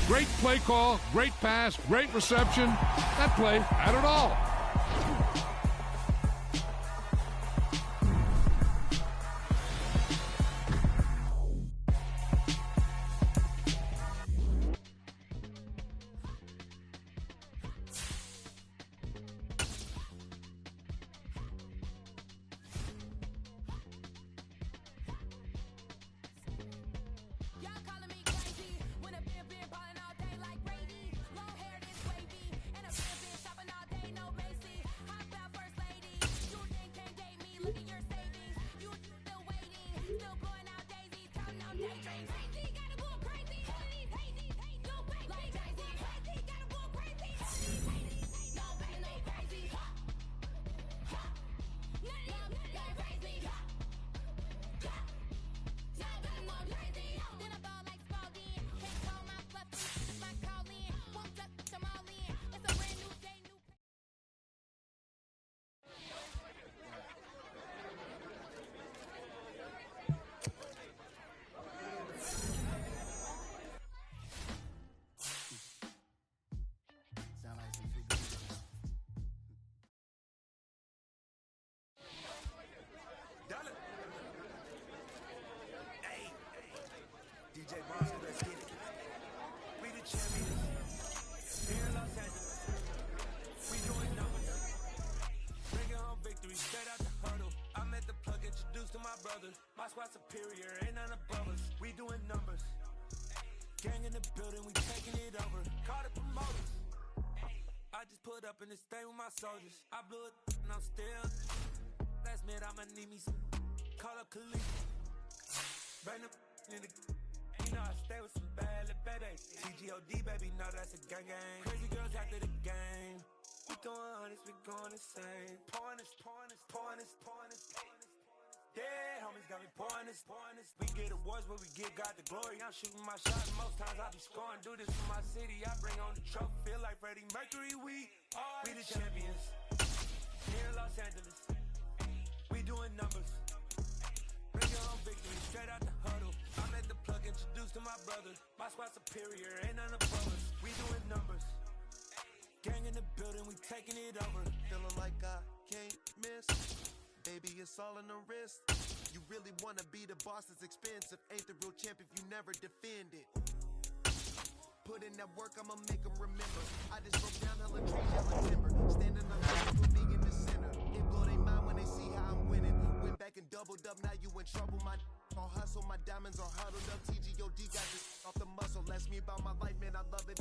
Great play call, great pass, great reception. That play had it all. My squad superior, ain't none above us. We doing numbers. Gang in the building, we taking it over. Call the promoters. I just put up in this thing with my soldiers. I blew it and I'm still. Last minute, I'ma need me some. Call up Khalid. Bring them in the. You know I stay with some bad little baby. TGOD, baby, no, that's a gang gang. Crazy girls after the game. We throwing hundreds, we going insane. Pouring this. Yeah, homies got me pouring this. We get awards, but we give God the glory. I'm shooting my shot, and most times I be scoring. Do this for my city, I bring on the trophy. Feel like Freddie Mercury, we the champions. Here in Los Angeles, we doing numbers. Bring your own victory, straight out the huddle. I'm at the plug, introduced to my brother. My squad superior, ain't none above us. We doing numbers. Gang in the building, we taking it over. Feeling like I can't miss. Baby, it's all in the wrist. You really wanna be the boss, it's expensive. Ain't the real champ if you never defend it. Put in that work, I'ma make them remember. I just broke down hella trees, yellow timber. Standing on top, put me in the center. It blow their mind when they see how I'm winning. Went back and doubled up, now you in trouble. My all hustle, my diamonds are huddled up. TGOD got this off the muscle. Ask me about my life, man, I love it.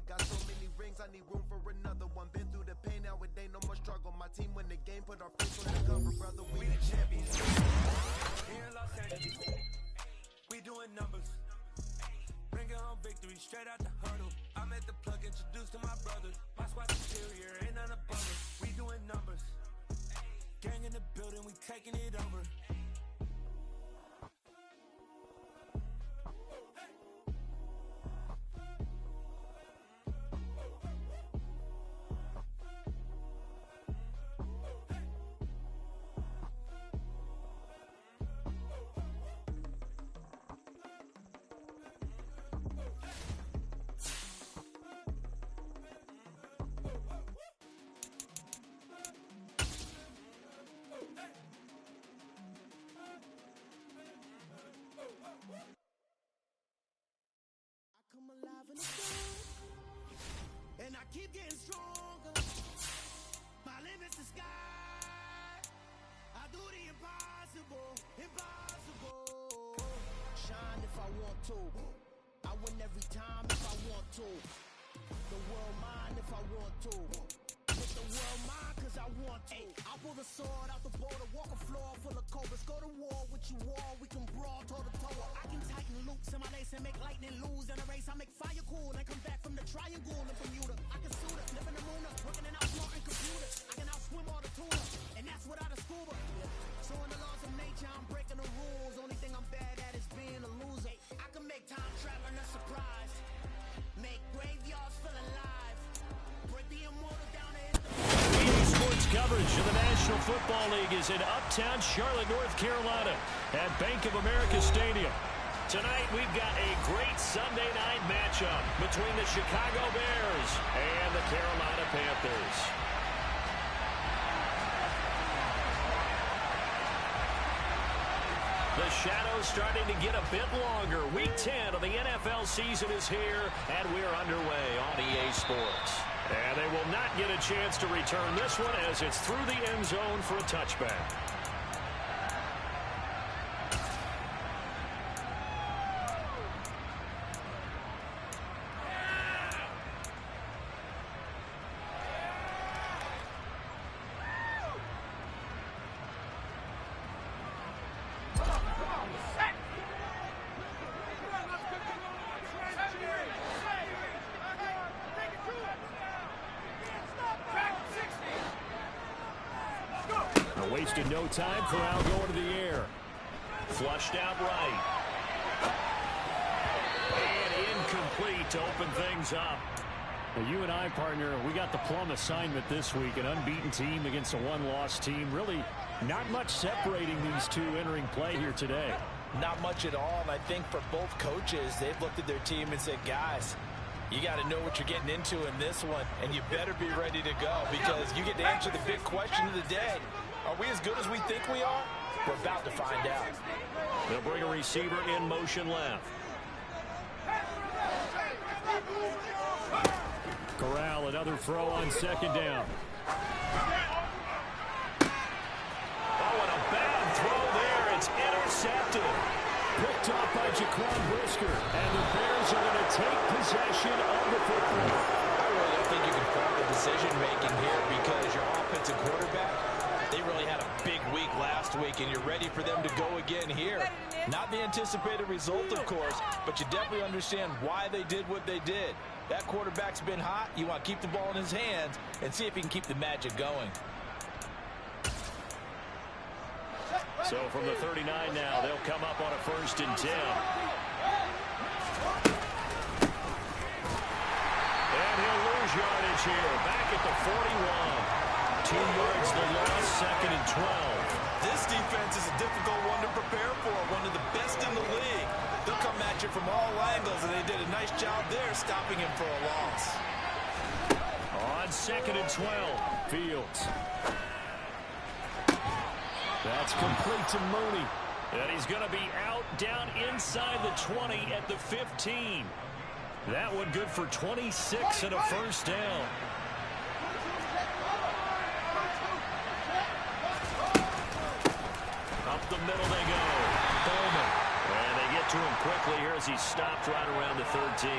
Got so many rings, I need room for another one. Been through the pain, now it ain't no more struggle. My team win the game, put our face on the cover, brother. We the champions. Here in Los Angeles, we doing numbers. Bring your home victory, straight out the huddle. I'm at the plug, introduced to my brother. My squad superior, ain't none above us. We doing numbers. Gang in the building, we taking it over. And I keep getting stronger. My limit's the sky. I do the impossible. Shine if I want to. I win every time if I want to. The world mine if I want to. Make the world mine cause I want to. I pull the sword out the border, walk a floor full of cobras. Go to war with you all, we can brawl toe to toe. I can tighten loops in my lace and make lightning lose in a race. I make fire cool and come back from the triangle in Bermuda. I can suit up, live in the moon up, working and outsmarting computers. I can outswim all the tuna, and that's without a scuba. So in the laws of nature, I'm breaking the rules. Only thing I'm bad at is being a loser. I can make time traveling a surprise. Make graveyards feel alive. Break the immortal down to hit the... Sports coverage of the National Football League is in uptown Charlotte, North Carolina at Bank of America Stadium. Tonight, we've got a great Sunday night matchup between the Chicago Bears and the Carolina Panthers. The shadow's starting to get a bit longer. Week 10 of the NFL season is here, and we're underway on EA Sports. And they will not get a chance to return this one as it's through the end zone for a touchback. Wasted no time. Corral going to the air. Flushed out right. And incomplete to open things up. Well, you and I, partner, we got the plum assignment this week. An unbeaten team against a one-loss team. Really not much separating these two entering play here today. Not much at all, and I think for both coaches, they've looked at their team and said, guys, you got to know what you're getting into in this one, and you better be ready to go because you get to answer the big question of the day. Are we as good as we think we are? We're about to find out. They'll bring a receiver in motion left. Corral, another throw on second down. Oh, and a bad throw there. It's intercepted. Picked off by Jaquan Brisker. And the Bears are going to take possession of the football. I really don't think you can fault the decision-making here because your offensive quarterback, they really had a big week last week, and you're ready for them to go again here. Not the anticipated result, of course, but you definitely understand why they did what they did. That quarterback's been hot. You want to keep the ball in his hands and see if he can keep the magic going. So from the 39 now, they'll come up on a 1st and 10. And he'll lose yardage here. Back at the 41. 2 yards the loss, 2nd and 12. This defense is a difficult one to prepare for, one of the best in the league. They'll come at you from all angles, and they did a nice job there stopping him for a loss. On 2nd and 12, Fields. That's complete to Mooney. And he's going to be out down inside the 20 at the 15. That one good for 26 and a 1st down. Up the middle they go. Bowman. And they get to him quickly here as he stopped right around the 13.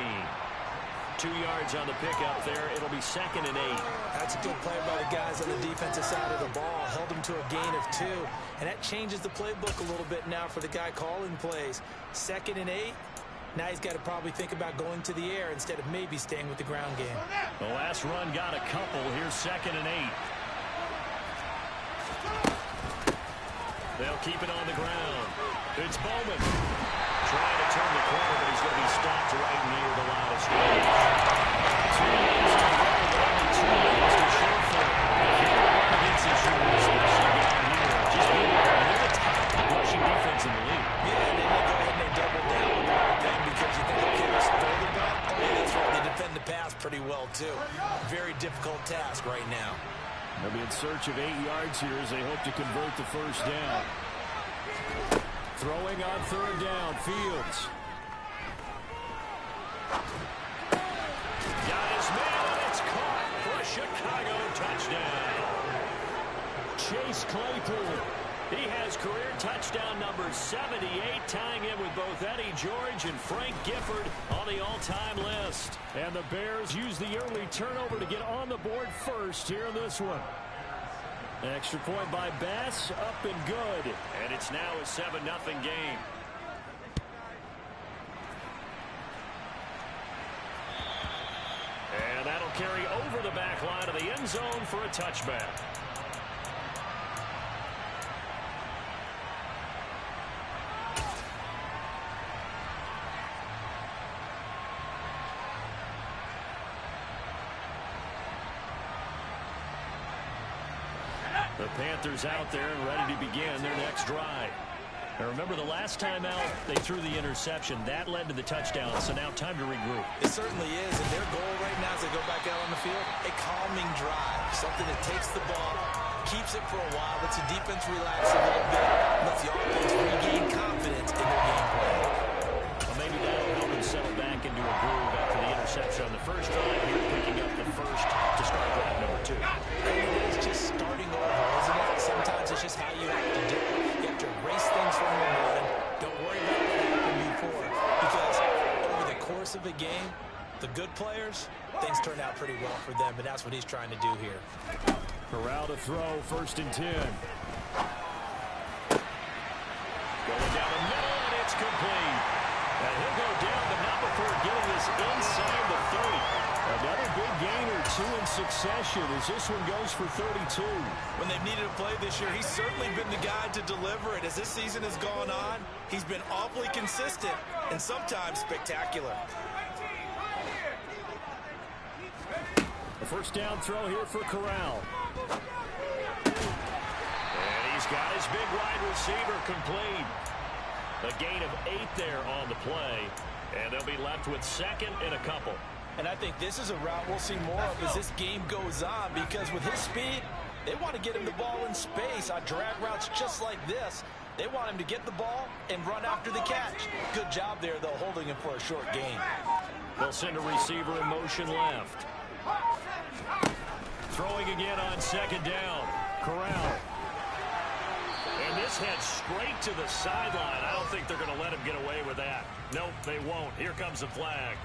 2 yards on the pickup there. It'll be 2nd and 8. That's a good play by the guys on the defensive side of the ball. Held them to a gain of 2. And that changes the playbook a little bit now for the guy calling plays. 2nd and 8. Now he's got to probably think about going to the air instead of maybe staying with the ground game. The last run got a couple. Here's 2nd and 8. They'll keep it on the ground. It's Bowman. Trying to turn the corner, but he's going to be stopped right near the line of scrimmage. 2 minutes to go, but only 2 minutes to show for it. If you're going to run against this unit, especially down here, just be near the top rushing defense in the league. Yeah, and then they go ahead and they double down on the whole thing because you think, okay, let's throw the ball. Oh, yeah, that's right. They defend the pass pretty well, too. Very difficult task right now. They'll be in search of 8 yards here as they hope to convert the 1st down. Throwing on 3rd down, Fields. Got his man, and it's caught for a Chicago touchdown. Chase Claypool. He has career touchdown number 78, tying in with both Eddie George and Frank Gifford on the all-time list. And the Bears use the early turnover to get on the board first here in this one. Extra point by Bass, up and good. And it's now a 7-0 game. And that'll carry over the back line of the end zone for a touchback. The Panthers out there and ready to begin their next drive. Now remember, the last time out, they threw the interception. That led to the touchdown, so now time to regroup. It certainly is, and their goal right now as they go back out on the field, a calming drive, something that takes the ball, keeps it for a while, lets the defense relax a little bit, lets the offense regain confidence in their game plan. Well, maybe that'll help them settle back into a groove after the interception on the first drive. Here picking up the first to start drive number 2. It is just starting over, isn't it? Sometimes it's just how you have to do it. You have to erase things from your mind. Don't worry about what happened before, because over the course of a game, the good players, things turn out pretty well for them, and that's what he's trying to do here. Corral to throw, 1st and 10. Going down the middle, and it's complete. And he'll go down, but not before getting this inside the 30. Another big gain or 2 in succession as this one goes for 32. When they've needed a play this year, he's certainly been the guy to deliver it. As this season has gone on, he's been awfully consistent and sometimes spectacular. A 1st down throw here for Corral. And he's got his big wide receiver complete. A gain of 8 there on the play. And they'll be left with 2nd and a couple. And I think this is a route we'll see more of as this game goes on, because with his speed, they want to get him the ball in space on drag routes just like this. They want him to get the ball and run after the catch. Good job there, though, holding him for a short gain. They'll send a receiver in motion left. Throwing again on 2nd down. Corral. And this heads straight to the sideline. I don't think they're going to let him get away with that. Nope, they won't. Here comes the flag.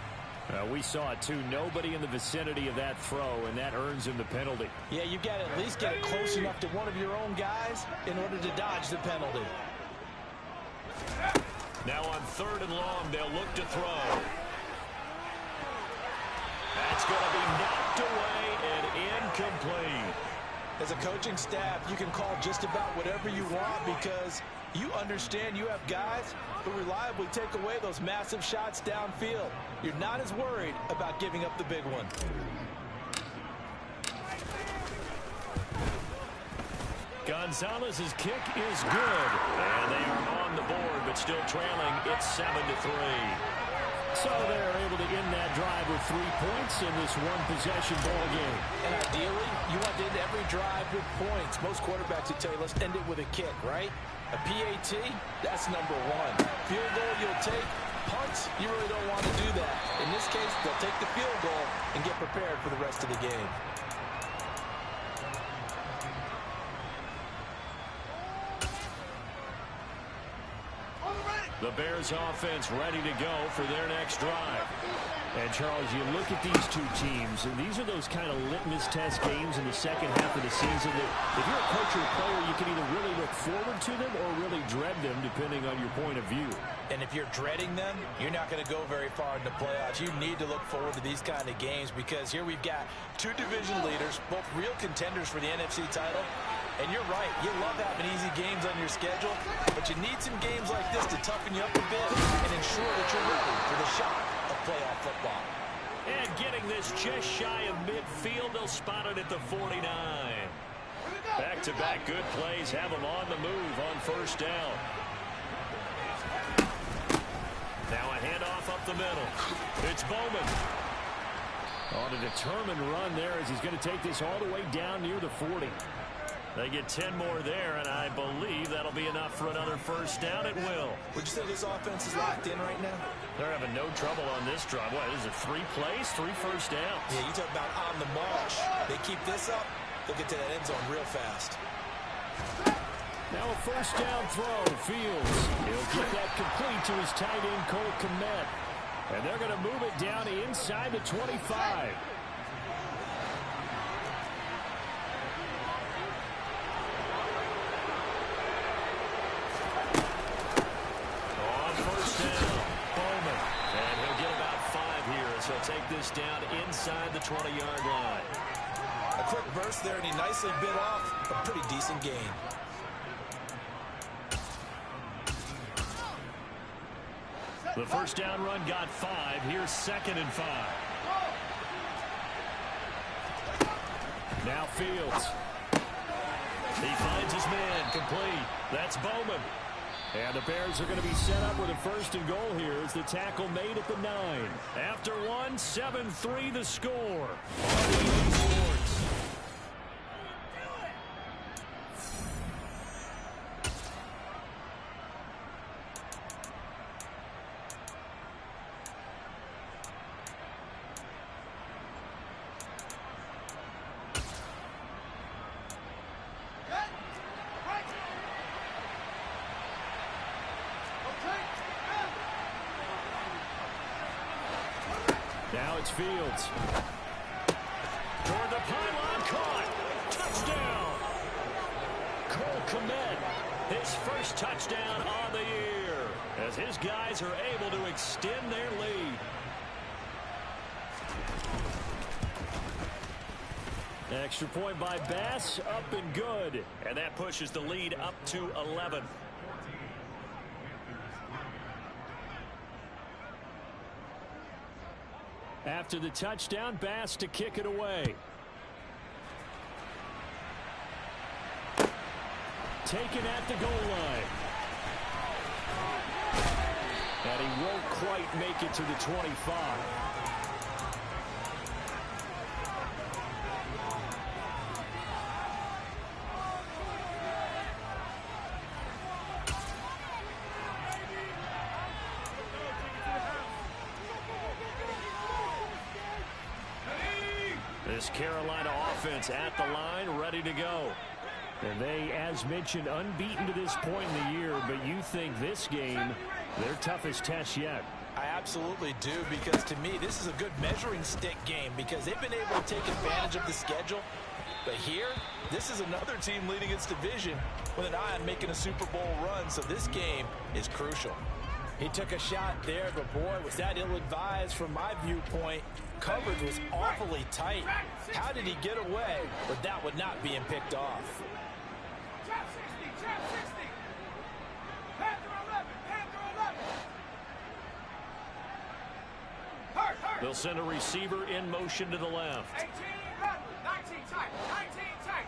We saw it, too. Nobody in the vicinity of that throw, and that earns him the penalty. Yeah, you got to at least get it close enough to one of your own guys in order to dodge the penalty. Now on 3rd and long, they'll look to throw. That's going to be knocked away and incomplete. As a coaching staff, you can call just about whatever you want because you understand you have guys who reliably take away those massive shots downfield. You're not as worried about giving up the big one. Gonzalez's kick is good. And they are on the board, but still trailing. It's 7-3. So they're able to end that drive with 3 points in this one-possession ball game. And ideally, you want to end every drive with points. Most quarterbacks would tell you, let's end it with a kick, right? A PAT, that's number 1. Field goal you'll take. Punts, you really don't want to do that. In this case, they'll take the field goal and get prepared for the rest of the game. The Bears offense ready to go for their next drive. And, Charles, you look at these two teams, and these are those kind of litmus test games in the second half of the season that if you're a coach or a player, you can either really look forward to them or really dread them, depending on your point of view. And if you're dreading them, you're not going to go very far in the playoffs. You need to look forward to these kind of games because here we've got 2 division leaders, both real contenders for the NFC title. And you're right, you love having easy games on your schedule, but you need some games like this to toughen you up a bit and ensure that you're ready for the shock of playoff football. And getting this just shy of midfield, they'll spot it at the 49. Back-to-back good plays have them on the move on 1st down. Now a handoff up the middle. It's Bowman. On a determined run there as he's going to take this all the way down near the 40. They get 10 more there, and I believe that'll be enough for another 1st down. It will. Would you say this offense is locked in right now? They're having no trouble on this drive. What, is it 3 plays, 3 first downs? Yeah, you talk about on the march. They keep this up, they'll get to that end zone real fast. Now a 1st down throw. Fields. He'll get that complete to his tight end, Cole Kmet. And they're going to move it down inside the 25. Take this down inside the 20-yard line. A quick burst there, and he nicely bit off a pretty decent gain. The 1st down run got 5. Here's 2nd and 5. Now Fields. He finds his man complete. That's Bowman. And the Bears are going to be set up with a first and goal here as the tackle made at the 9. After one, 7-3 the score. Now it's Fields. Toward the pylon, caught. Touchdown. Cole Kmet, his first touchdown on the year, as his guys are able to extend their lead. Extra point by Bass, up and good. And that pushes the lead up to 11. After the touchdown, Bass to kick it away. Taken at the goal line. And he won't quite make it to the 25. This Carolina offense at the line, ready to go. And they, as mentioned, unbeaten to this point in the year, but you think this game, their toughest test yet. I absolutely do, because to me, this is a good measuring stick game because they've been able to take advantage of the schedule. But here, this is another team leading its division with an eye on making a Super Bowl run, so this game is crucial. He took a shot there, but boy, was that ill-advised from my viewpoint. Coverage was awfully tight. How did he get away with that one not being picked off? They'll send a receiver in motion to the left. 18, 19 tight, 19 tight.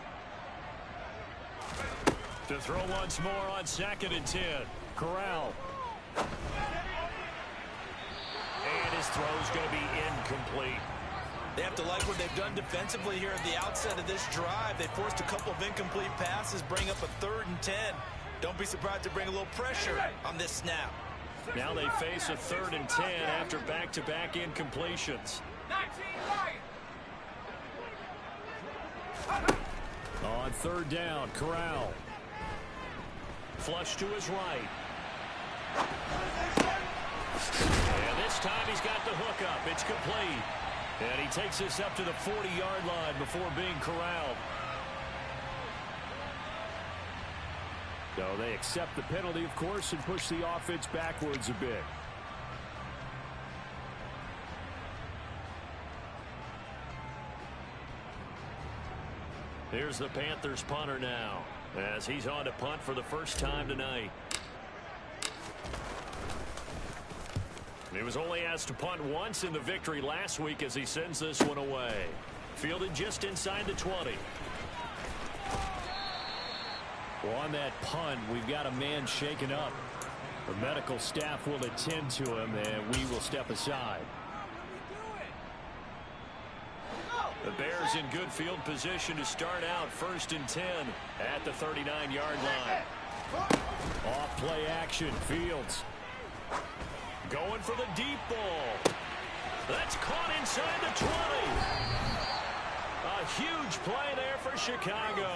To throw once more on 2nd and 10. Corral. And his throw's going to be incomplete. They have to like what they've done defensively here at the outset of this drive. They forced a couple of incomplete passes, bring up a 3rd and 10. Don't be surprised to bring a little pressure on this snap. Now they face a 3rd and 10 after back-to-back incompletions. 19 On 3rd down, Corral. Flush to his right. And this time he's got the hook up. It's complete. And he takes this up to the 40-yard line before being corralled. So they accept the penalty, of course, and push the offense backwards a bit. Here's the Panthers punter now, as he's on to punt for the first time tonight. He was only asked to punt once in the victory last week as he sends this one away. Fielded just inside the 20. Well, on that punt, we've got a man shaken up. The medical staff will attend to him, and we will step aside. The Bears in good field position to start out 1st and 10 at the 39-yard line. Off play action, Fields. Going for the deep ball. That's caught inside the 20. A huge play there for Chicago.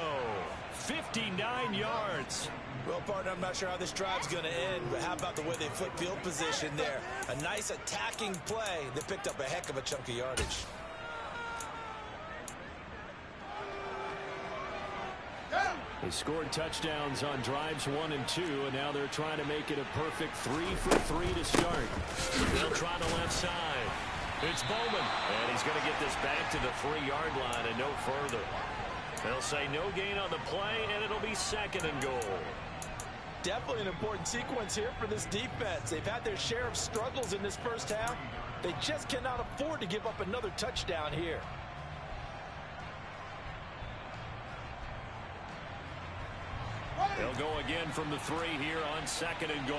59 yards. Well, partner, I'm not sure how this drive's going to end, but how about the way they flip field position there? A nice attacking play that picked up a heck of a chunk of yardage. They scored touchdowns on drives 1 and 2, and now they're trying to make it a perfect 3 for 3 to start. They'll try the left side. It's Bowman, and he's going to get this back to the 3-yard line and no further. They'll say no gain on the play, and it'll be 2nd and goal. Definitely an important sequence here for this defense. They've had their share of struggles in this first half. They just cannot afford to give up another touchdown here. They'll They'll go again from the 3 here on 2nd and goal.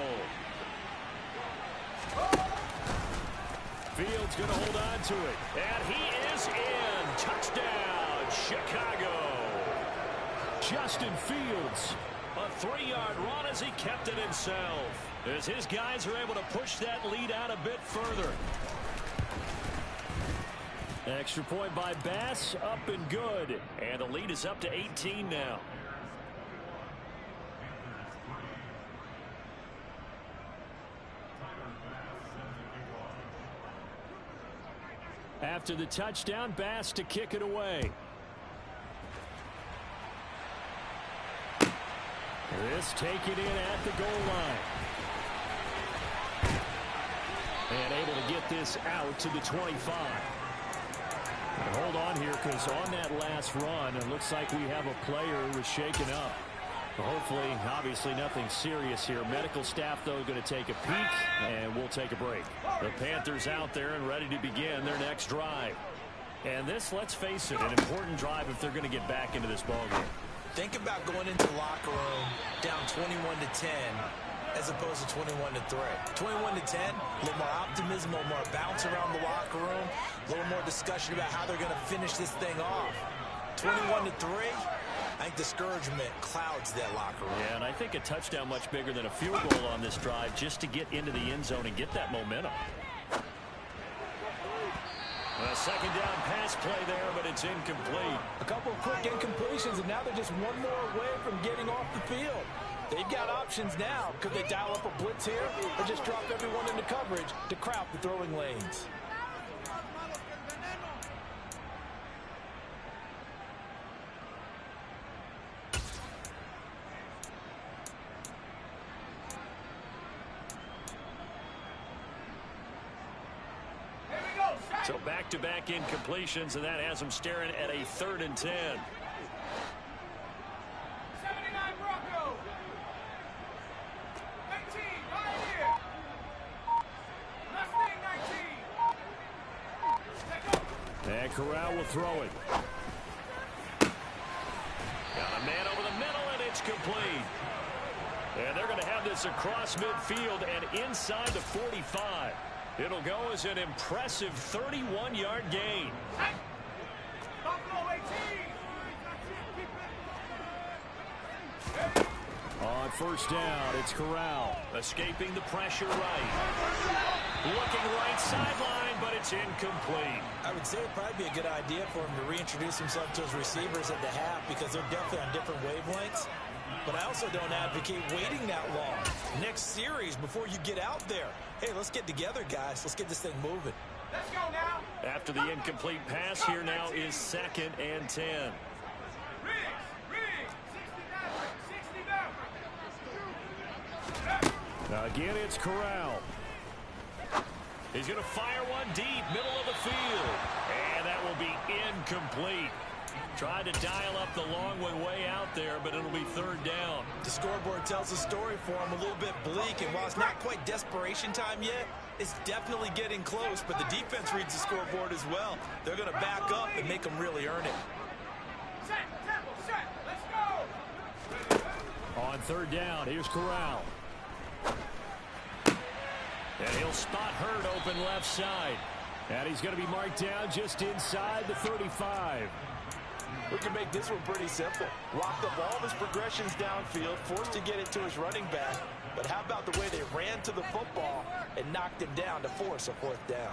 Fields going to hold on to it. And he is in. Touchdown, Chicago. Justin Fields. A 3-yard run as he kept it himself. As his guys are able to push that lead out a bit further. Extra point by Bass, up and good. And the lead is up to 18 now. After the touchdown, Bass to kick it away. This taken in at the goal line. And able to get this out to the 25. And hold on here, because on that last run, it looks like we have a player who was shaken up. Hopefully, obviously nothing serious here. Medical staff, though, going to take a peek, and we'll take a break. The Panthers out there and ready to begin their next drive. And this, let's face it, an important drive if they're going to get back into this ballgame. Think about going into the locker room down 21-10 as opposed to 21-3. 21-10, a little more optimism, a little more bounce around the locker room, a little more discussion about how they're going to finish this thing off. 21-3, I think discouragement clouds that locker room. Yeah, and I think a touchdown much bigger than a field goal on this drive just to get into the end zone and get that momentum. A second down pass play there, but it's incomplete. A couple of quick incompletions, and now they're just one more away from getting off the field. They've got options now. Could they dial up a blitz here or just drop everyone into coverage to crowd the throwing lanes? So back-to-back incompletions, and that has them staring at a 3rd and 10. 79 Broncos. 19, right here. Less than 19. And Corral will throw it. Got a man over the middle, and it's complete. And they're going to have this across midfield and inside the 45. It'll go as an impressive 31-yard gain. Buffalo 18. On first down, it's Corral. Escaping the pressure right. Looking right sideline, but it's incomplete. I would say it'd probably be a good idea for him to reintroduce himself to his receivers at the half because they're definitely on different wavelengths. But I also don't advocate waiting that long. Next series before you get out there. Hey, let's get together, guys. Let's get this thing moving. Let's go now. After the incomplete pass, here now is 2nd and 10. Riggs, 69. Again, it's Corral. He's going to fire one deep, middle of the field. And that will be incomplete. Tried to dial up the long way out there, but it'll be 3rd down. The scoreboard tells a story for him, a little bit bleak, and while it's not quite desperation time yet, it's definitely getting close, but the defense reads the scoreboard as well. They're going to back up and make them really earn it. Set, tempo, set. Let's go. On 3rd down, here's Corral. And he'll spot Hurd open left side. And he's going to be marked down just inside the 35. We can make this one pretty simple. Locked up all of his progressions downfield, forced to get it to his running back. But how about the way they ran to the football and knocked him down to force a 4th down?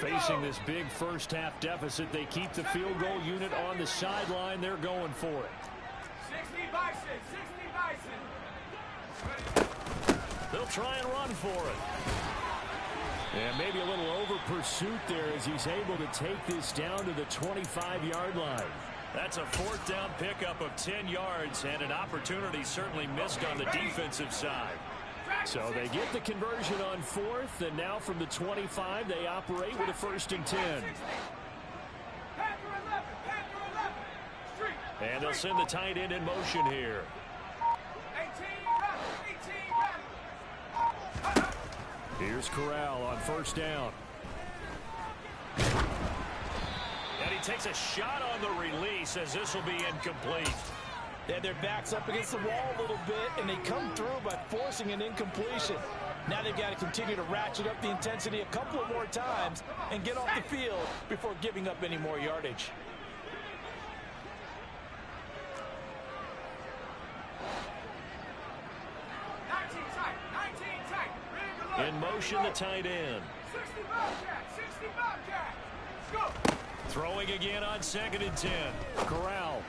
Facing this big first-half deficit, they keep the field goal unit on the sideline. They're going for it. 60 Bison, 60 Bison. They'll try and run for it. And maybe a little over pursuit there as he's able to take this down to the 25-yard line. That's a 4th down pickup of 10 yards and an opportunity certainly missed on the defensive side. So they get the conversion on 4th, and now from the 25 they operate with a 1st and 10. And they'll send the tight end in motion here. 18. Here's Corral on 1st down. And he takes a shot on the release as this will be incomplete. They had their backs up against the wall a little bit, and they come through by forcing an incompletion. Now they've got to continue to ratchet up the intensity a couple of more times and get off the field before giving up any more yardage. In motion, the tight end. 60 Bobcat. Let's go. Throwing again on 2nd and 10. Corral.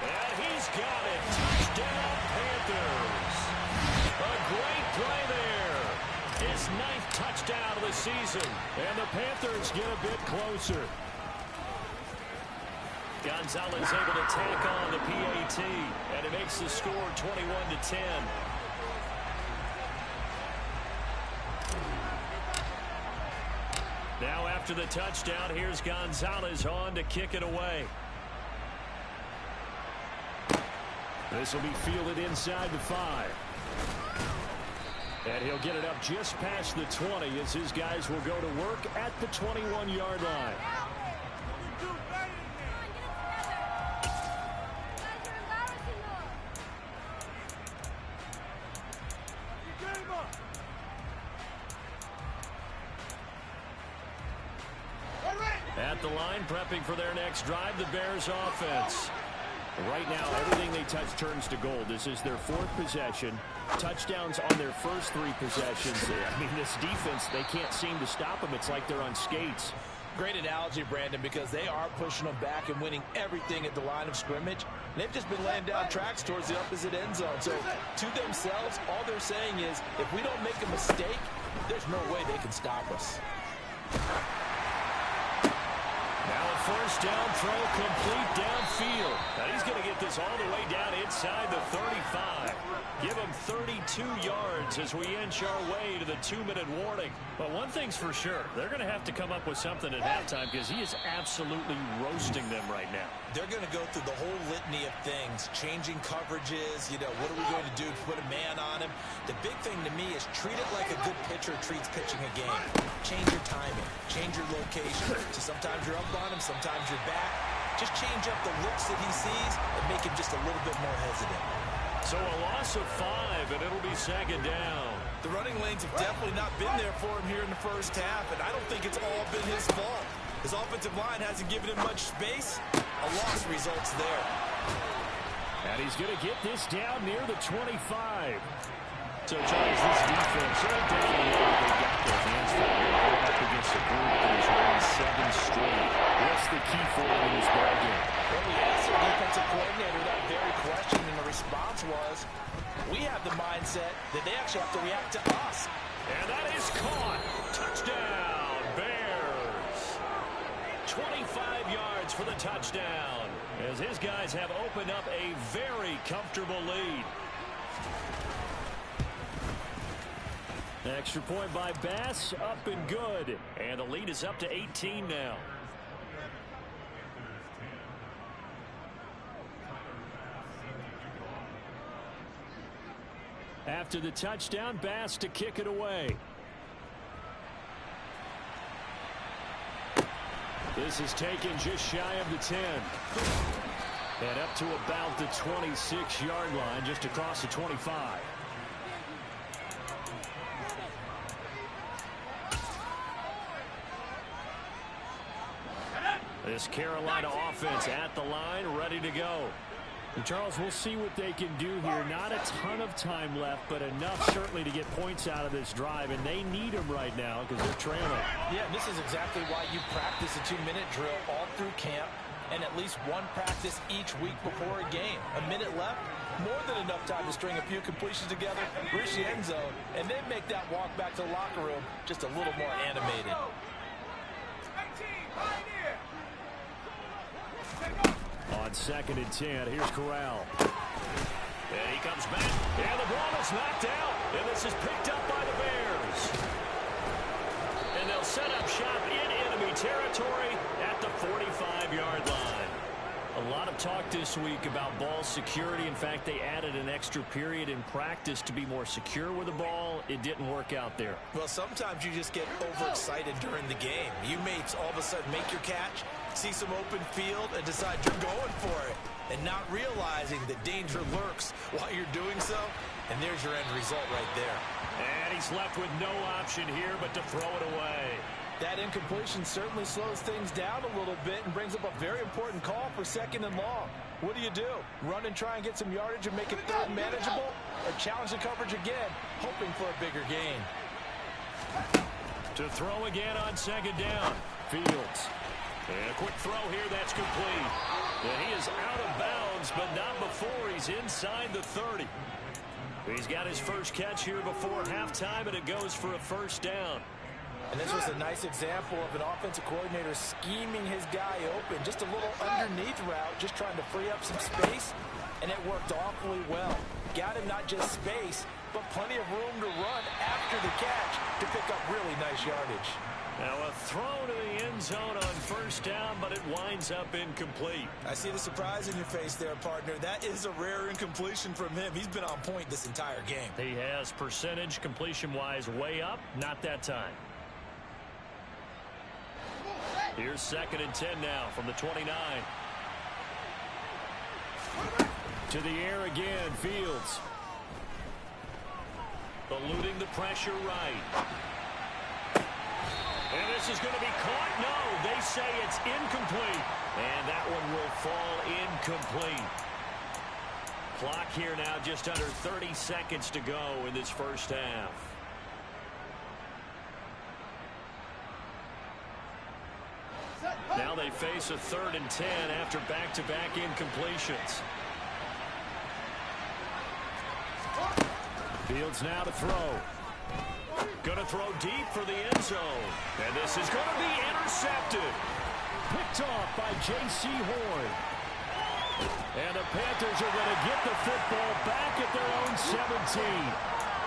And he's got it. Touchdown, Panthers. A great play there. His 9th touchdown of the season. And the Panthers get a bit closer. Gonzalez able to tack on the PAT. And it makes the score 21-10. Now after the touchdown, here's Gonzalez on to kick it away. This will be fielded inside the 5. And he'll get it up just past the 20 as his guys will go to work at the 21-yard line. At the line, prepping for their next drive, the Bears offense. Right now, everything they touch turns to gold. This is their 4th possession. Touchdowns on their first 3 possessions. I mean, this defense, they can't seem to stop them. It's like they're on skates. Great analogy, Brandon, because they are pushing them back and winning everything at the line of scrimmage. They've just been laying down tracks towards the opposite end zone. So, to themselves, all they're saying is, if we don't make a mistake, there's no way they can stop us. Now a first down throw complete downfield. Now he's going to get this all the way down inside the 35. Give him 32 yards as we inch our way to the 2-minute warning. But one thing's for sure, they're going to have to come up with something at halftime because he is absolutely roasting them right now. They're going to go through the whole litany of things, changing coverages, what are we going to do to put a man on him? The big thing to me is treat it like a good pitcher treats pitching a game. Change your timing, change your location. So sometimes you're up on him, sometimes you're back. Just change up the looks that he sees and make him just a little bit more hesitant. So a loss of 5, and it'll be 2nd down. The running lanes have definitely not been there for him here in the first half, and I don't think it's all been his fault. His offensive line hasn't given him much space. A loss results there. And he's going to get this down near the 25. So, Charles, this defense, they're definitely they got their hands full. They're up against a group that has won 7 straight. What's the key for them in this ballgame? Well, we asked their defensive coordinator that very question, and the response was, we have the mindset that they actually have to react to us. And that is caught. Touchdown, Bears. 25 yards for the touchdown as his guys have opened up a very comfortable lead. Extra point by Bass, up and good. And the lead is up to 18 now. After the touchdown, Bass to kick it away. This is taken just shy of the 10. And up to about the 26-yard line, just across the 25. This Carolina offense at the line, ready to go. And Charles, we'll see what they can do here. Not a ton of time left, but enough certainly to get points out of this drive, and they need them right now because they're trailing. Yeah, this is exactly why you practice a 2-minute drill all through camp and at least one practice each week before a game. A minute left, more than enough time to string a few completions together, reach the end zone, and then make that walk back to the locker room just a little more animated. 18, right here. On 2nd and 10, here's Corral. And he comes back, and the ball is knocked out, and this is picked up by the Bears. And they'll set up shop in enemy territory at the 45-yard line. A lot of talk this week about ball security. In fact, they added an extra period in practice to be more secure with the ball. It didn't work out there. Well, sometimes you just get overexcited during the game. You may all of a sudden make your catch, see some open field and decide you're going for it, and not realizing that danger lurks while you're doing so, and there's your end result right there. And he's left with no option here but to throw it away. That incompletion certainly slows things down a little bit and brings up a very important call for 2nd and long. What do? Run and try and get some yardage and make it 3rd manageable, or challenge the coverage again, hoping for a bigger gain? To throw again on 2nd down. Fields. And a quick throw here, that's complete. And he is out of bounds, but not before he's inside the 30. He's got his first catch here before halftime, and it goes for a 1st down. And this was a nice example of an offensive coordinator scheming his guy open. Just a little underneath route, just trying to free up some space, and it worked awfully well. Got him not just space, but plenty of room to run after the catch to pick up really nice yardage. Now a throw to the end zone on 1st down, but it winds up incomplete. I see the surprise in your face there, partner. That is a rare incompletion from him. He's been on point this entire game. He has percentage completion-wise way up, not that time. Here's 2nd and 10 now from the 29. To the air again, Fields. Eluding the pressure right. And this is going to be caught. No, they say it's incomplete. And that one will fall incomplete. Clock here now just under 30 seconds to go in this 1st half. Now they face a 3rd and 10 after back-to-back incompletions. Fields now to throw. Going to throw deep for the end zone. And this is going to be intercepted. Picked off by J.C. Horn. And the Panthers are going to get the football back at their own 17.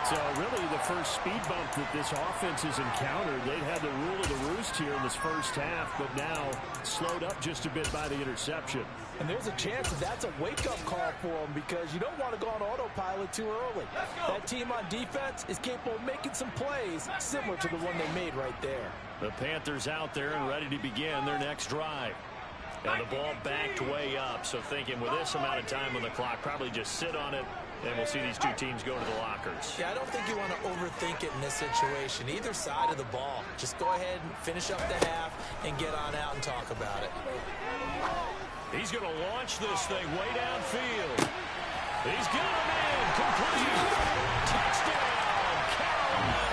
So really the first speed bump that this offense has encountered. They've had the rule of the roost here in this 1st half, but now slowed up just a bit by the interception. And there's a chance that that's a wake-up call for them, because you don't want to go on autopilot too early. That team on defense is capable of making some plays similar to the one they made right there. The Panthers out there and ready to begin their next drive. And the ball backed way up, so thinking with this amount of time on the clock, probably just sit on it, and we'll see these two teams go to the lockers. Yeah, I don't think you want to overthink it in this situation, either side of the ball. Just go ahead and finish up the half and get on out and talk about it. He's going to launch this thing way downfield. He's got him in. Complete. Touchdown, Carolina.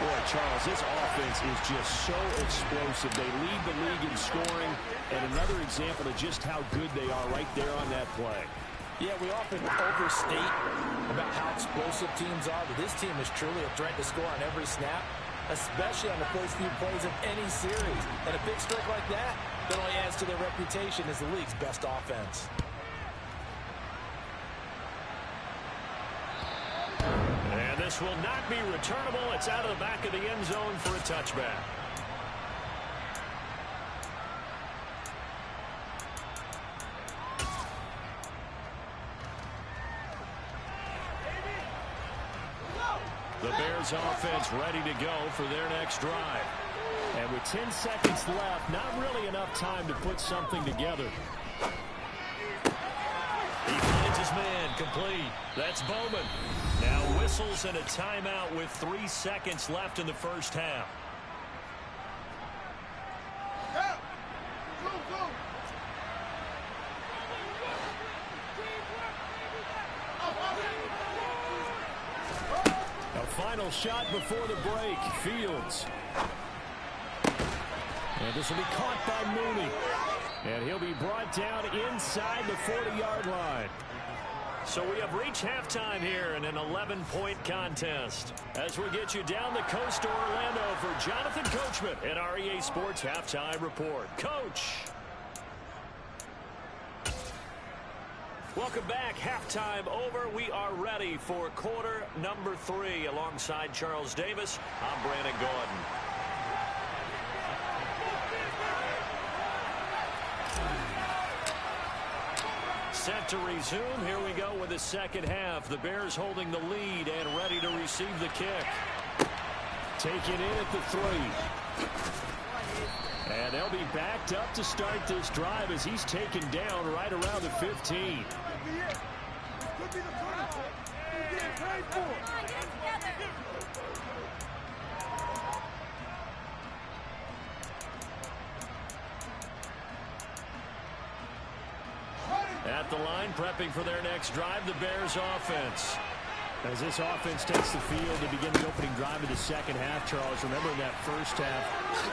Boy, Charles, this offense is just so explosive. They lead the league in scoring, and another example of just how good they are right there on that play. Yeah, we often overstate about how explosive teams are, but this team is truly a threat to score on every snap, especially on the first few plays of any series. And a big strike like that only adds to their reputation as the league's best offense. And this will not be returnable. It's out of the back of the end zone for a touchback. The Bears offense ready to go for their next drive. And with 10 seconds left, not really enough time to put something together. He finds his man, complete. That's Bowman. Now whistles and a timeout with 3 seconds left in the 1st half. A final shot before the break. Fields. And this will be caught by Mooney. And he'll be brought down inside the 40-yard line. So we have reached halftime here in an 11-point contest. As we get you down the coast to Orlando for Jonathan Coachman at our EA Sports Halftime Report. Coach. Welcome back. Halftime over. We are ready for quarter number 3 alongside Charles Davis. I'm Brandon Gordon. Set to resume. Here we go with the second half. The Bears holding the lead and ready to receive the kick. Taken in at the 3. And they'll be backed up to start this drive as he's taken down right around the 15. At the line, prepping for their next drive, the Bears offense. As this offense takes the field to begin the opening drive of the second half, Charles, remember that first half,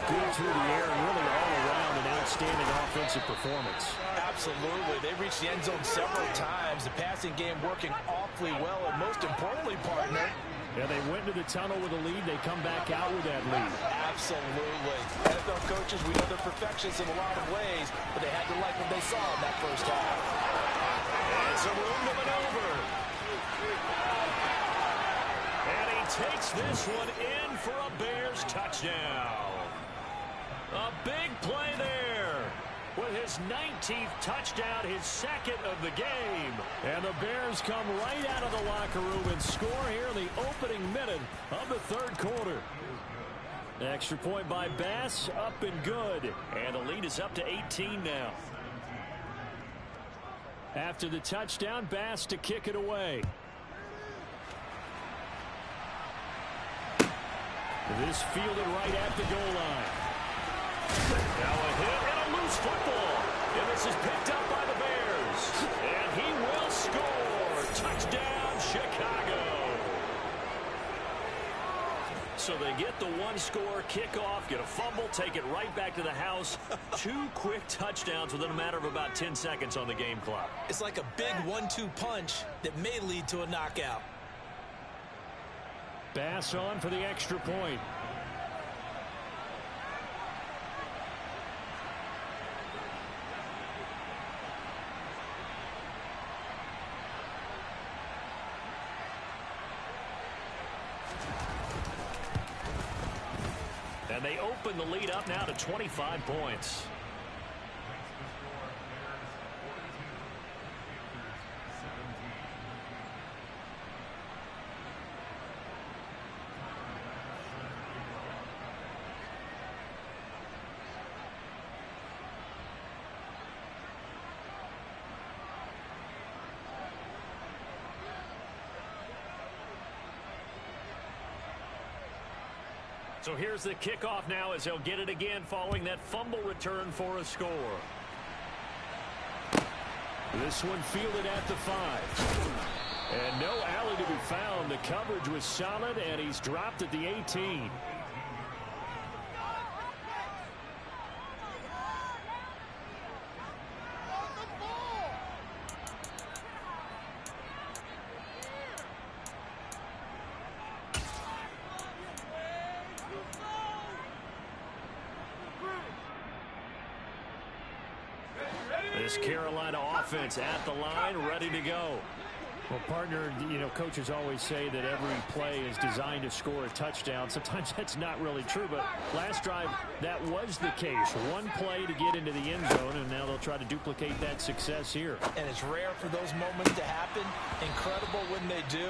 good through the air and really all around an outstanding offensive performance. Absolutely. They reached the end zone several times. The passing game working awfully well, and most importantly, partner, yeah, they went to the tunnel with a lead. They come back out with that lead. Absolutely. NFL coaches, we know they're perfectionists in a lot of ways, but they had to like what they saw in that first half. And some room to maneuver. And he takes this one in for a Bears touchdown. A big play there. With his 19th touchdown, his second of the game. And the Bears come right out of the locker room and score here in the opening minute of the third quarter. Extra point by Bass, up and good. And the lead is up to 18 now. After the touchdown, Bass to kick it away. This fielded right at the goal line. Now a hit and a loose football. And this is picked up by the Bears. And he will score. Touchdown, Chicago. So they get the one-score kickoff, get a fumble, take it right back to the house. 2 quick touchdowns within a matter of about 10 seconds on the game clock. It's like a big 1-2 punch that may lead to a knockout. Bass on for the extra point. And they open the lead up now to 25 points. So here's the kickoff now as they'll get it again following that fumble return for a score. This one fielded at the 5. And no alley to be found. The coverage was solid, and he's dropped at the 18. This Carolina offense at the line, ready to go. Well, partner, you know, coaches always say that every play is designed to score a touchdown. Sometimes that's not really true, but last drive, that was the case. One play to get into the end zone, and now they'll try to duplicate that success here. And it's rare for those moments to happen. Incredible when they do.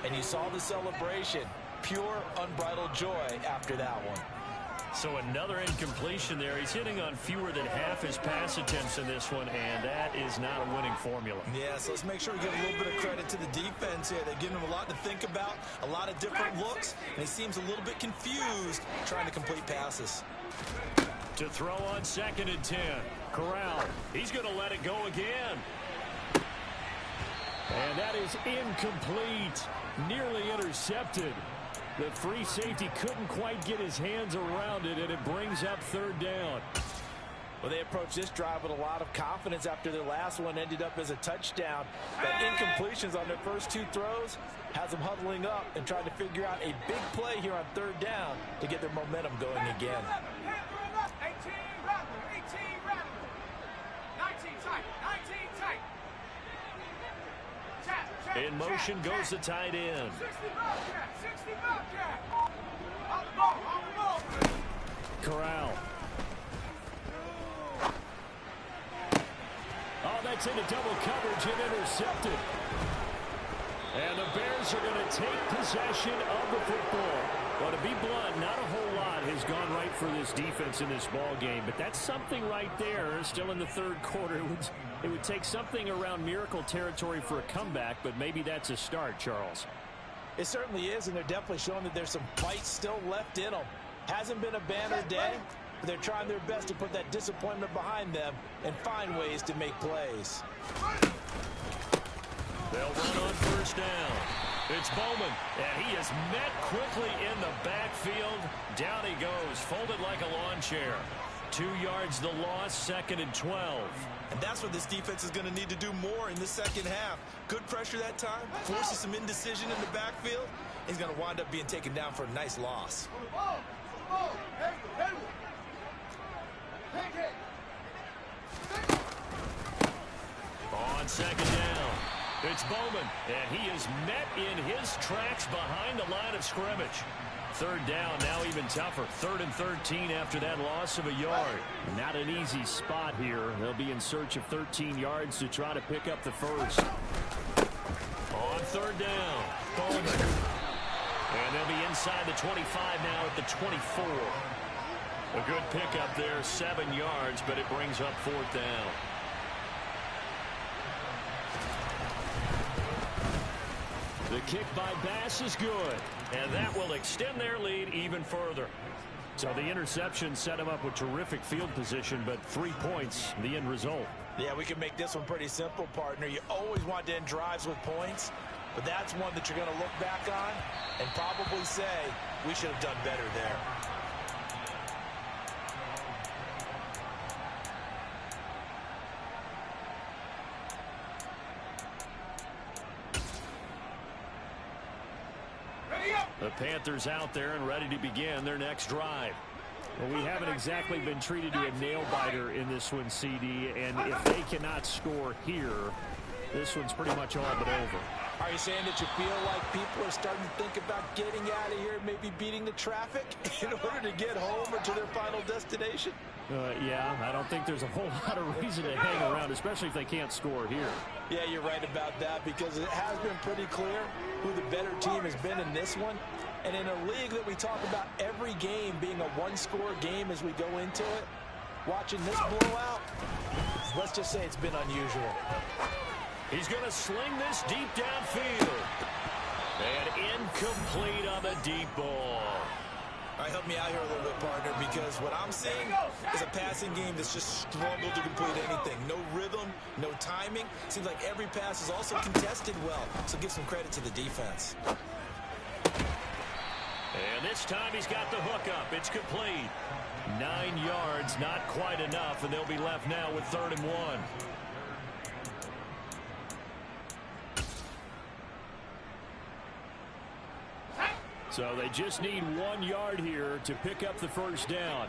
And you saw the celebration. Pure, unbridled joy after that one. So another incompletion there. He's hitting on fewer than half his pass attempts in this one, and that is not a winning formula. Yeah, so let's make sure we give a little bit of credit to the defense here. They're giving him a lot to think about, a lot of different looks, and he seems a little bit confused trying to complete passes. To throw on 2nd and 10. Corral, he's going to let it go again. And that is incomplete. Nearly intercepted. The free safety couldn't quite get his hands around it, and it brings up 3rd down. Well, they approached this drive with a lot of confidence after their last one ended up as a touchdown. But incompletions on their first 2 throws has them huddling up and trying to figure out a big play here on 3rd down to get their momentum going again. 18 Rattler. 19 tight. In motion goes the tight end. 60 Bobcat. On the ball. Corral. Oh, that's into double coverage and intercepted. And the Bears Panthers are going to take possession of the football. Well, to be blunt, not a whole lot has gone right for this defense in this ball game, but that's something right there. Still in the third quarter, it would take something around miracle territory for a comeback, but maybe that's a start, Charles. It certainly is, and they're definitely showing that there's some fight still left in them. Hasn't been a banner day, but they're trying their best to put that disappointment behind them and find ways to make plays. They'll run on first down. It's Bowman, and he is met quickly in the backfield. Down he goes, folded like a lawn chair. 2 yards the loss, 2nd and 12. And that's what this defense is going to need to do more in the second half. Good pressure that time, forces some indecision in the backfield. He's going to wind up being taken down for a nice loss. On second down, it's Bowman, and he is met in his tracks behind the line of scrimmage. Third down, now even tougher. 3rd and 13 after that loss of a yard. Not an easy spot here. They'll be in search of 13 yards to try to pick up the first. On third down, Bowman. And they'll be inside the 25 now at the 24. A good pickup there, 7 yards, but it brings up 4th down. The kick by Bass is good, and that will extend their lead even further. So the interception set him up with terrific field position, but 3 points, the end result. Yeah, we can make this one pretty simple, partner. You always want to end drives with points, but that's one that you're going to look back on and probably say, we should have done better there. The Panthers out there and ready to begin their next drive. Well, we haven't exactly been treated to a nail-biter in this one, CD, and if they cannot score here, this one's pretty much all but over. Are you saying that you feel like people are starting to think about getting out of here, maybe beating the traffic in order to get home or to their final destination? Yeah, I don't think there's a whole lot of reason to hang around, especially if they can't score here. Yeah, you're right about that, because it has been pretty clear who the better team has been in this one. And in a league that we talk about every game being a one-score game as we go into it, watching this blowout, let's just say it's been unusual. He's going to sling this deep downfield. And incomplete on the deep ball. All right, help me out here a little bit, partner, because what I'm seeing is a passing game that's just struggled to complete anything. No rhythm, no timing. Seems like every pass is also contested well, so give some credit to the defense. And this time he's got the hook up. It's complete. 9 yards, not quite enough, and they'll be left now with 3rd and 1. So they just need 1 yard here to pick up the first down.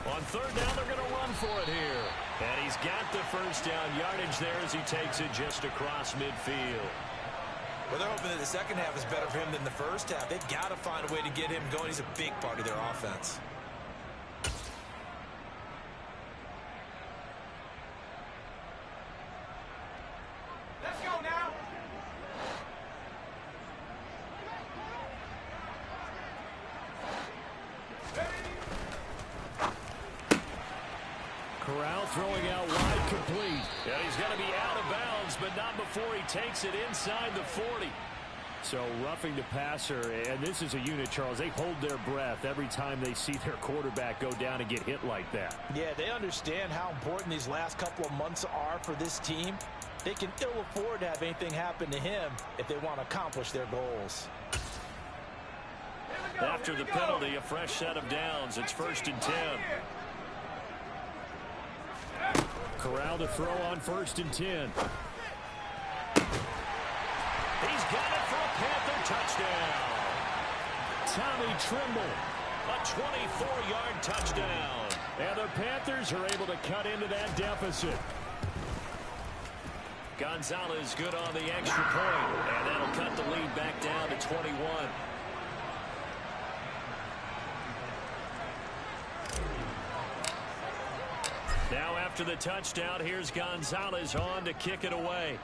On 3rd down, they're going to run for it here. And he's got the first down yardage there as he takes it just across midfield. Well, they're hoping that the second half is better for him than the first half. They've got to find a way to get him going. He's a big part of their offense. Let's go now. Corral throwing out wide, complete. Yeah, he's going to be out of bounds, but not before he takes it inside the 40. So roughing the passer, and this is a unit, Charles. They hold their breath every time they see their quarterback go down and get hit like that. Yeah, they understand how important these last couple of months are for this team. They can ill afford to have anything happen to him if they want to accomplish their goals. After the penalty, a fresh set of downs. It's 1st and 10. Corral to throw on 1st and 10. He's got it for a Panther touchdown. Tommy Trimble, a 24-yard touchdown. And the Panthers are able to cut into that deficit. Gonzalez good on the extra point, and that'll cut the lead back down to 21. Now after the touchdown, here's Gonzalez on to kick it away.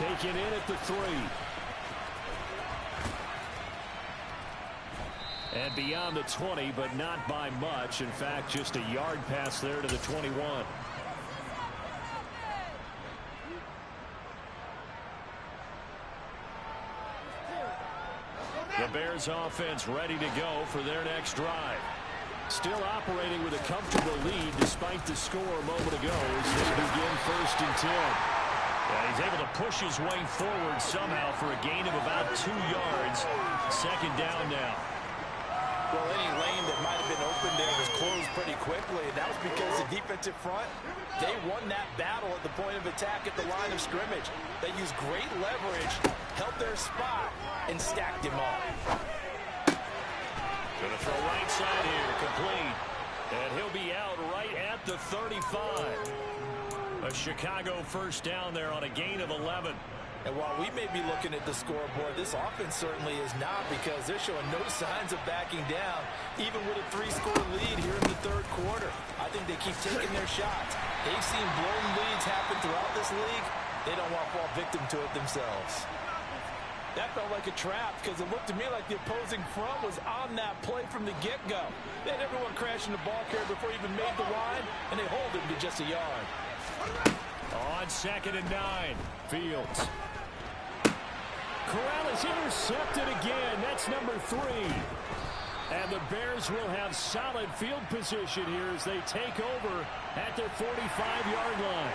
taken in at the 3. And beyond the 20, but not by much. In fact, just a yard pass there to the 21. The Bears offense ready to go for their next drive. Still operating with a comfortable lead despite the score a moment ago as they begin 1st and 10. Yeah, he's able to push his way forward somehow for a gain of about 2 yards. 2nd down now. Well, any lane that might have been open there was closed pretty quickly, and that was because the defensive front, they won that battle at the point of attack at the line of scrimmage. They used great leverage, held their spot, and stacked him up. Going to throw right side here, complete. And he'll be out right at the 35. A Chicago 1st down there on a gain of 11. And while we may be looking at the scoreboard, this offense certainly is not, because they're showing no signs of backing down, even with a 3-score lead here in the 3rd quarter. I think they keep taking their shots. They've seen blown leads happen throughout this league. They don't want to fall victim to it themselves. That felt like a trap, because it looked to me like the opposing front was on that play from the get-go. They had everyone crashing the ball carrier before he even made the line, and they hold him to just a yard. On 2nd and 9, Fields. Corral is intercepted again. That's number 3. And the Bears will have solid field position here as they take over at their 45-yard line.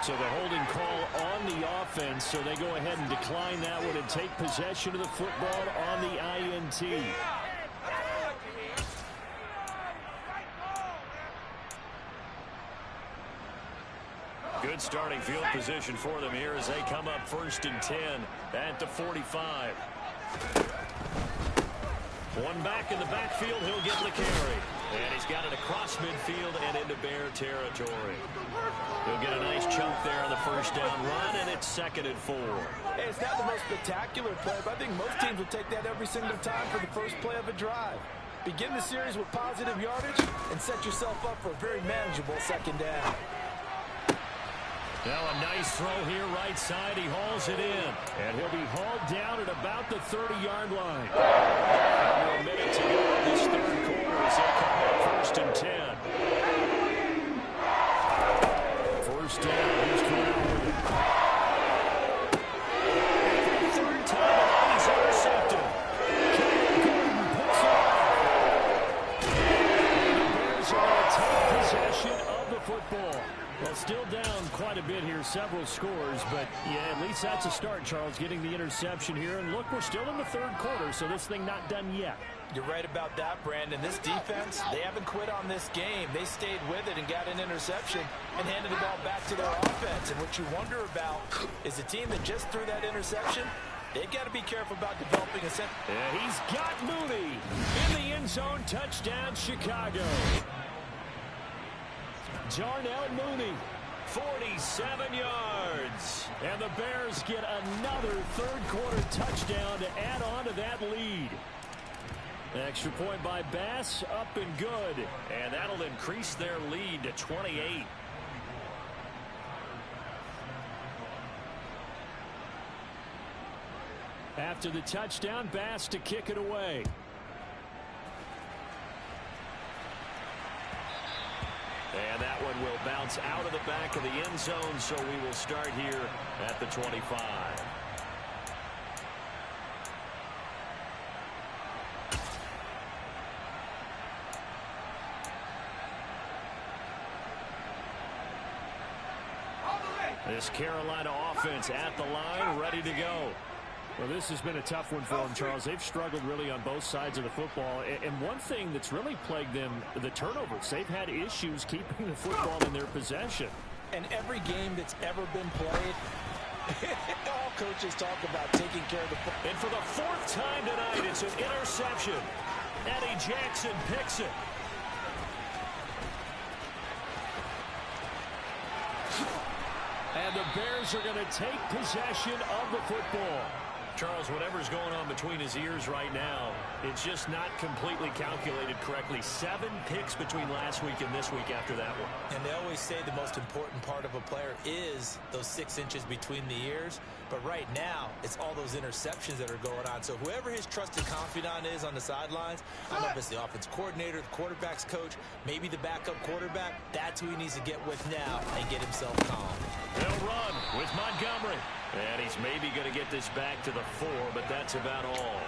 So the holding call on the offense, so they go ahead and decline that one and take possession of the football on the INT. Good starting field position for them here as they come up 1st and 10 at the 45. One back in the backfield, he'll get the carry. And he's got it across midfield and into Bear territory. He'll get a nice chunk there on the 1st down run, and it's 2nd and 4. Hey, it's not the most spectacular play, but I think most teams will take that every single time for the first play of a drive. Begin the series with positive yardage and set yourself up for a very manageable 2nd down. Now a nice throw here right side. He hauls it in. And he'll be hauled down at about the 30-yard line. Under a minute to go in this 3rd quarter as they come up 1st and 10. 1st down. Here's Corral with it. For the 3rd time tonight, he's intercepted. Gordon picks it up. And the Bears are going to take possession of the football. Well, still down quite a bit here, several scores, but yeah, at least that's a start, Charles, getting the interception here. And look, we're still in the 3rd quarter, so this thing not done yet. You're right about that, Brandon. This defense, they haven't quit on this game. They stayed with it and got an interception and handed the ball back to their offense. And what you wonder about is the team that just threw that interception, they've got to be careful about developing a set. Yeah, he's got Mooney in the end zone. Touchdown, Chicago. Darnell Mooney, 47 yards. And the Bears get another 3rd quarter touchdown to add on to that lead. Extra point by Bass, up and good. And that'll increase their lead to 28. After the touchdown, Bass to kick it away. And that one will bounce out of the back of the end zone, so we will start here at the 25. This Carolina offense at the line, ready to go. Well, this has been a tough one for them, Charles. They've struggled really on both sides of the football. And one thing that's really plagued them, the turnovers. They've had issues keeping the football in their possession. And every game that's ever been played, all coaches talk about taking care of the football. And for the 4th time tonight, it's an interception. Eddie Jackson picks it. And the Bears are going to take possession of the football. Charles, whatever's going on between his ears right now, it's just not completely calculated correctly. 7 picks between last week and this week after that one. And they always say the most important part of a player is those 6 inches between the ears. But right now, it's all those interceptions that are going on. So whoever his trusted confidant is on the sidelines, I don't know if it's the offense coordinator, the quarterback's coach, maybe the backup quarterback, that's who he needs to get with now and get himself calm. They'll run with Montgomery. And he's maybe going to get this back to the 4, but that's about all.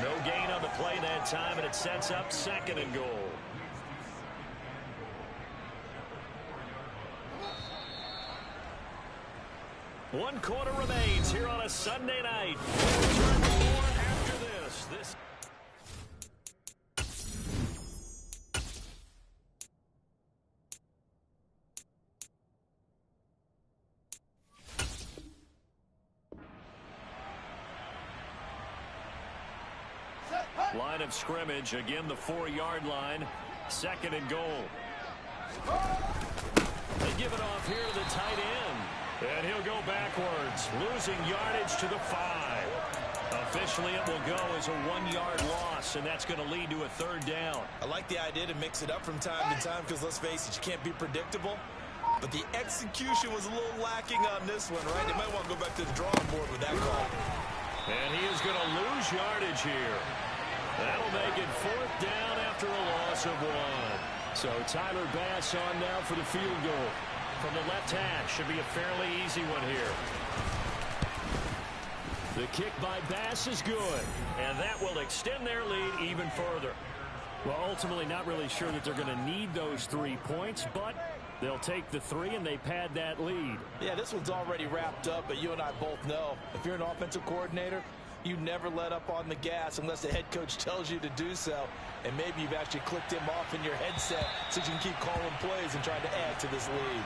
No gain on the play that time, and it sets up 2nd and goal. One quarter remains here on a Sunday night. We'll return to more after this. Line of scrimmage, again the 4-yard line. 2nd and goal. They give it off here to the tight end. And he'll go backwards, losing yardage to the 5. Officially, it will go as a 1-yard loss, and that's going to lead to a 3rd down. I like the idea to mix it up from time to time because, let's face it, you can't be predictable. But the execution was a little lacking on this one, right? They might want to go back to the drawing board with that call. And he is going to lose yardage here. That'll make it 4th down after a loss of 1. So Tyler Bass on now for the field goal. From the left hash, should be a fairly easy one here. The kick by Bass is good, and that will extend their lead even further. Well, ultimately not really sure that they're going to need those 3 points, but they'll take the 3 and they pad that lead. Yeah, this one's already wrapped up, but you and I both know if you're an offensive coordinator, you never let up on the gas unless the head coach tells you to do so. And maybe you've actually clicked him off in your headset so you can keep calling plays and trying to add to this lead.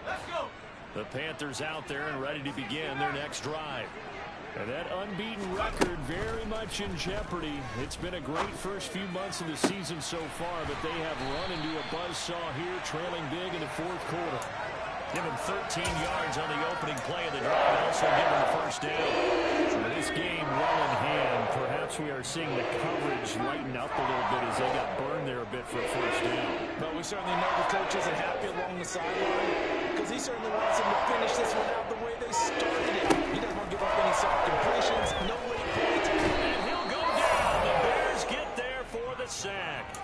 Let's go. The Panthers out there and ready to begin their next drive. And that unbeaten record very much in jeopardy. It's been a great first few months of the season so far, but they have run into a buzzsaw here, trailing big in the 4th quarter. Give him 13 yards on the opening play of the drive, also give him the 1st down. So this game well in hand. Perhaps we are seeing the coverage lighten up a little bit as they got burned there a bit for a 1st down. But we certainly know the coach isn't happy along the sideline because he certainly wants them to finish this one out the way they started it. He doesn't want to give up any soft completions, no late points. And he'll go down. The Bears get there for the sack.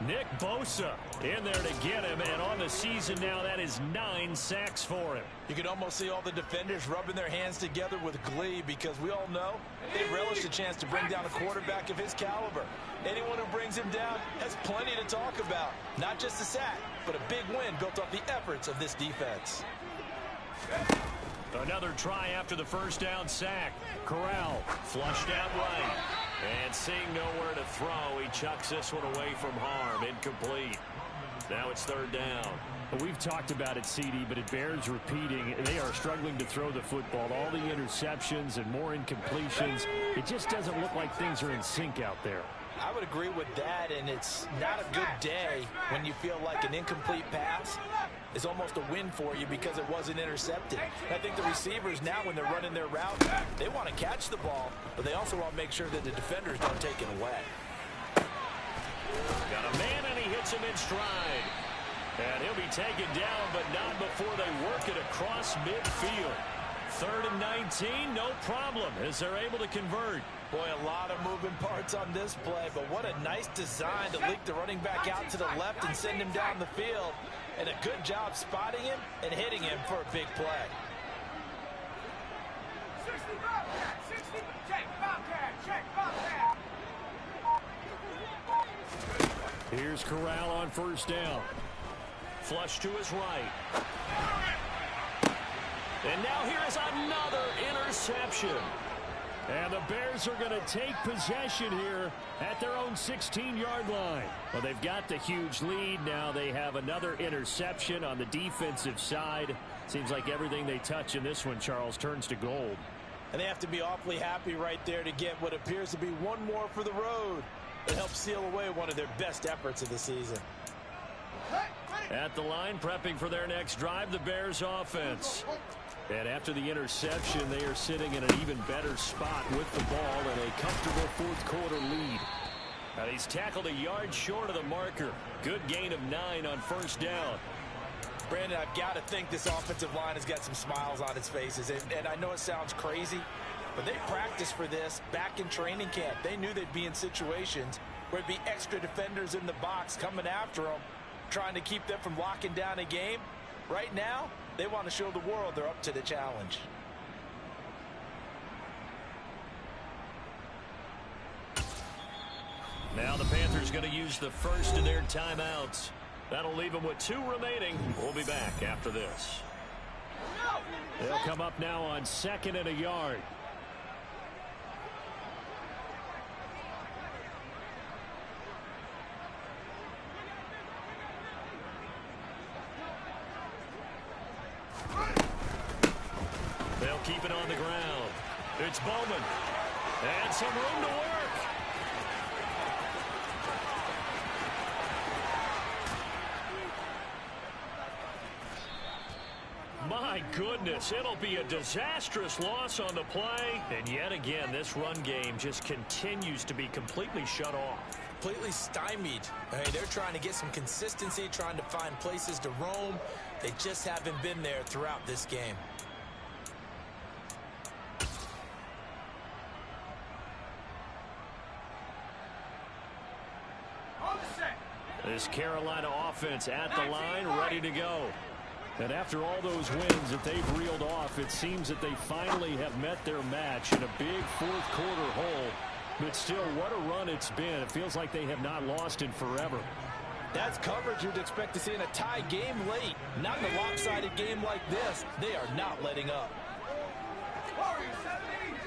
Nick Bosa in there to get him, and on the season now, that is 9 sacks for him. You can almost see all the defenders rubbing their hands together with glee because we all know they relish a chance to bring down a quarterback of his caliber. Anyone who brings him down has plenty to talk about. Not just a sack, but a big win built off the efforts of this defense. Another try after the 1st down sack. Corral flushed out right. And seeing nowhere to throw, he chucks this one away from harm. Incomplete. Now it's 3rd down. We've talked about it, CD, but it bears repeating. They are struggling to throw the football. All the interceptions and more incompletions. It just doesn't look like things are in sync out there. I would agree with that, and it's not a good day when you feel like an incomplete pass is almost a win for you because it wasn't intercepted. I think the receivers now, when they're running their route, they want to catch the ball, but they also want to make sure that the defenders don't take it away. Got a man, and he hits him in stride. And he'll be taken down, but not before they work it across midfield. 3rd and 19, no problem, as they're able to convert. Boy, a lot of moving parts on this play, but what a nice design to leak the running back out to the left and send him down the field. And a good job spotting him and hitting him for a big play. 60 Bobcat, 60, check Bobcat. Here's Corral on 1st down. Flush to his right. And now here is another interception. And the Bears are going to take possession here at their own 16-yard line. Well, they've got the huge lead. Now they have another interception on the defensive side. Seems like everything they touch in this one, Charles, turns to gold. And they have to be awfully happy right there to get what appears to be one more for the road. It helped seal away one of their best efforts of the season. At the line, prepping for their next drive, the Bears offense. And after the interception, they are sitting in an even better spot with the ball and a comfortable fourth quarter lead. And he's tackled a yard short of the marker. Good gain of 9 on first down. Brandon, I've got to think this offensive line has got some smiles on its faces. And I know it sounds crazy, but they practiced for this back in training camp. They knew they'd be in situations where it'd be extra defenders in the box coming after them, trying to keep them from locking down a game. Right now, they want to show the world they're up to the challenge. Now the Panthers going to use the first of their timeouts. That'll leave them with 2 remaining. We'll be back after this. They'll come up now on 2nd and a yard. They'll keep it on the ground. It's Bowman. And some room to work. My goodness, it'll be a disastrous loss on the play. And yet again, this run game just continues to be completely shut off. Completely stymied. Hey, they're trying to get some consistency, trying to find places to roam. They just haven't been there throughout this game. This Carolina offense at the line, ready to go. And after all those wins that they've reeled off, it seems that they finally have met their match in a big fourth quarter hole. But still, what a run it's been. It feels like they have not lost in forever. That's coverage you'd expect to see in a tie game late. Not in a lopsided game like this. They are not letting up. Warriors 70,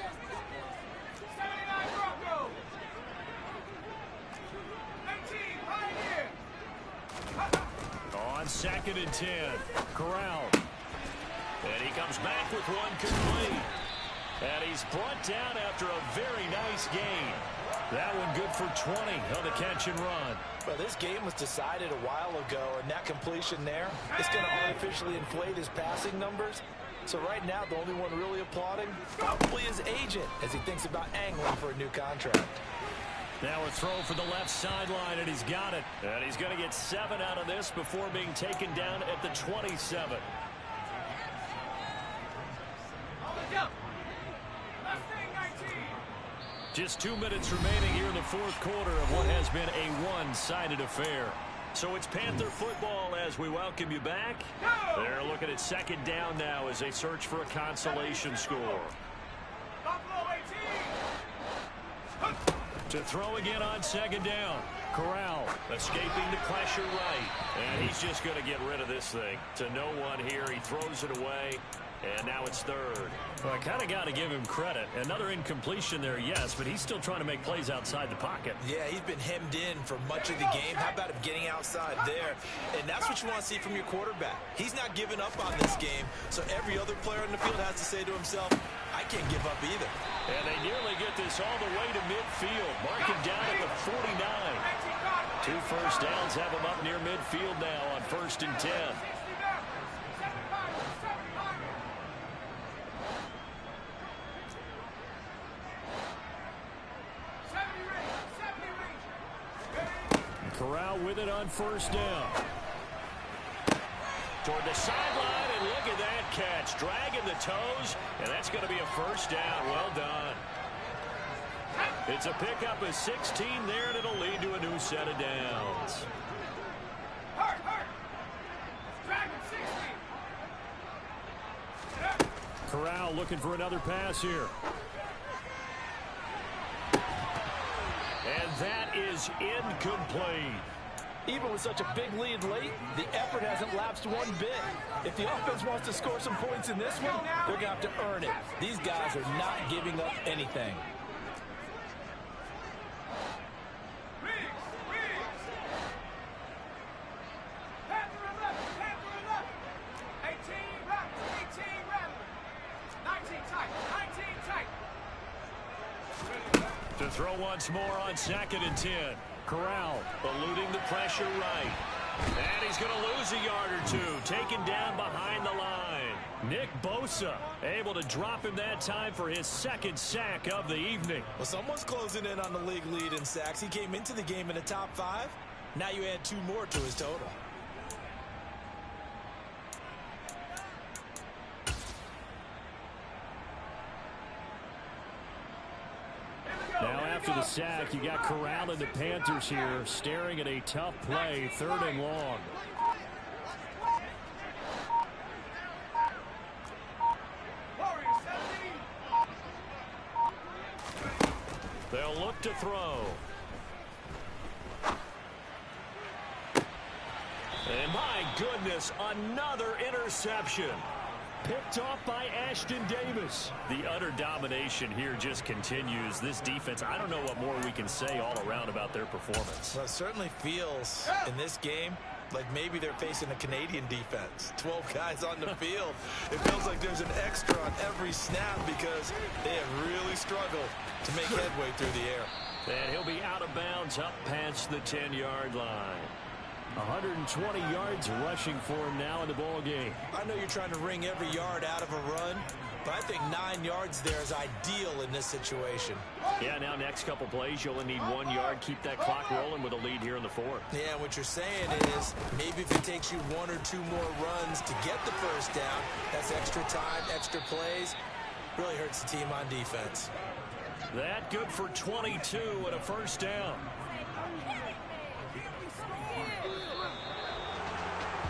79 Broncos, 19 Pioneers. On 2nd and 10, Corral. And he comes back with one complete. And he's brought down after a very nice gain. That one good for 20 on the catch and run. Well, this game was decided a while ago, and that completion there is going to artificially inflate his passing numbers. So right now, the only one really applauding, probably his agent, as he thinks about angling for a new contract. Now a throw for the left sideline, and he's got it. And he's going to get 7 out of this before being taken down at the 27. Just 2 minutes remaining here in the fourth quarter of what has been a one-sided affair. So it's Panther football as we welcome you back. They're looking at 2nd down now as they search for a consolation score. To throw again on 2nd down. Corral escaping the pressure right. And he's just going to get rid of this thing. To no one here. He throws it away. And now it's 3rd. Well, I kind of got to give him credit. Another incompletion there, yes, but he's still trying to make plays outside the pocket. Yeah, he's been hemmed in for much of the game. How about him getting outside there? And that's what you want to see from your quarterback. He's not giving up on this game, so every other player in the field has to say to himself, I can't give up either. And they nearly get this all the way to midfield. Mark him down at the 49. 2 first downs have him up near midfield now on 1st and 10. Corral with it on 1st down. Toward the sideline, and look at that catch. Dragging the toes, and that's going to be a 1st down. Well done. It's a pickup of 16 there, and it'll lead to a new set of downs. Corral looking for another pass here. And that is incomplete. Even with such a big lead late, the effort hasn't lapsed one bit. If the offense wants to score some points in this one, they're going to have to earn it. These guys are not giving up anything. To throw once more on 2nd and 10. Corral eluding the pressure right. And he's going to lose a yard or two. Taken down behind the line. Nick Bosa able to drop him that time for his 2nd sack of the evening. Well, someone's closing in on the league lead in sacks. He came into the game in the top 5. Now you add 2 more to his total. Now after the sack, you got Corral and the Panthers here staring at a tough play, 3rd and long. Warriors 17. They'll look to throw. And my goodness, another interception. Picked off by Ashton Davis. The utter domination here just continues. This defense, I don't know what more we can say all around about their performance. Well, it certainly feels in this game like maybe they're facing a Canadian defense. 12 guys on the field. It feels like there's an extra on every snap because they have really struggled to make headway through the air. And he'll be out of bounds up past the 10-yard line. 120 yards rushing for him now in the ball game. I know you're trying to wring every yard out of a run, but I think 9 yards there is ideal in this situation. Yeah, now next couple plays, you only need 1 yard. Keep that clock rolling with a lead here in the 4th. Yeah, what you're saying is maybe if it takes you 1 or 2 more runs to get the 1st down, that's extra time, extra plays. Really hurts the team on defense. That good for 22 and a 1st down.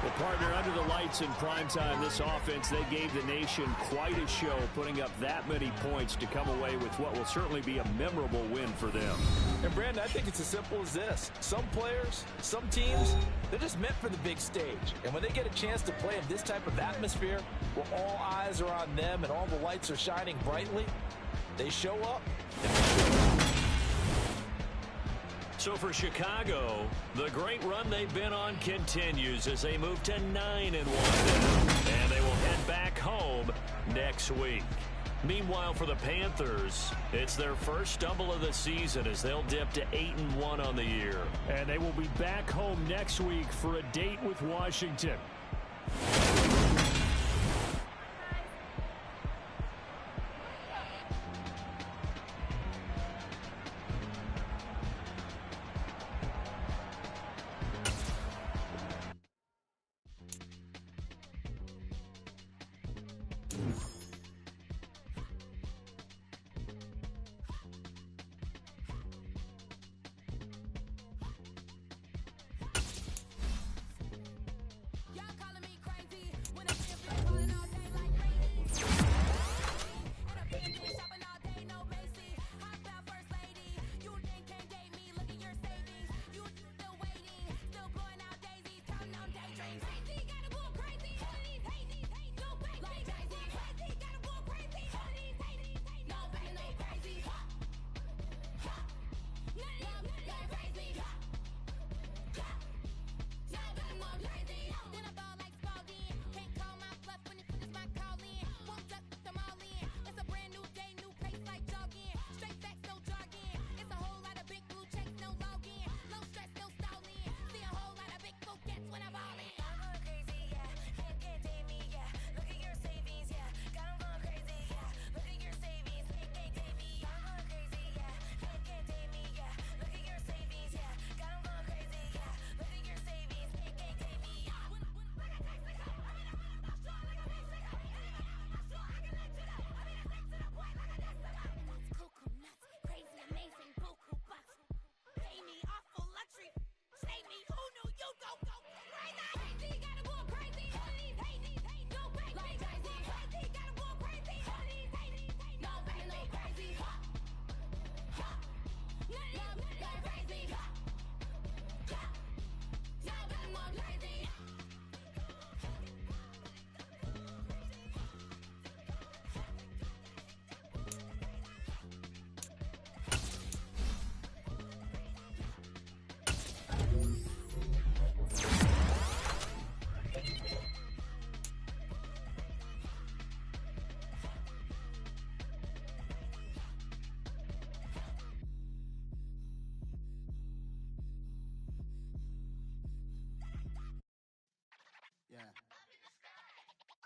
Well, partner, under the lights in primetime, this offense, they gave the nation quite a show, putting up that many points to come away with what will certainly be a memorable win for them. And, Brandon, I think it's as simple as this. Some players, some teams, they're just meant for the big stage. And when they get a chance to play in this type of atmosphere, where all eyes are on them and all the lights are shining brightly, they show up. So for Chicago, the great run they've been on continues as they move to 9-1 now. And they will head back home next week. Meanwhile, for the Panthers, it's their first stumble of the season as they'll dip to 8-1 on the year. And they will be back home next week for a date with Washington.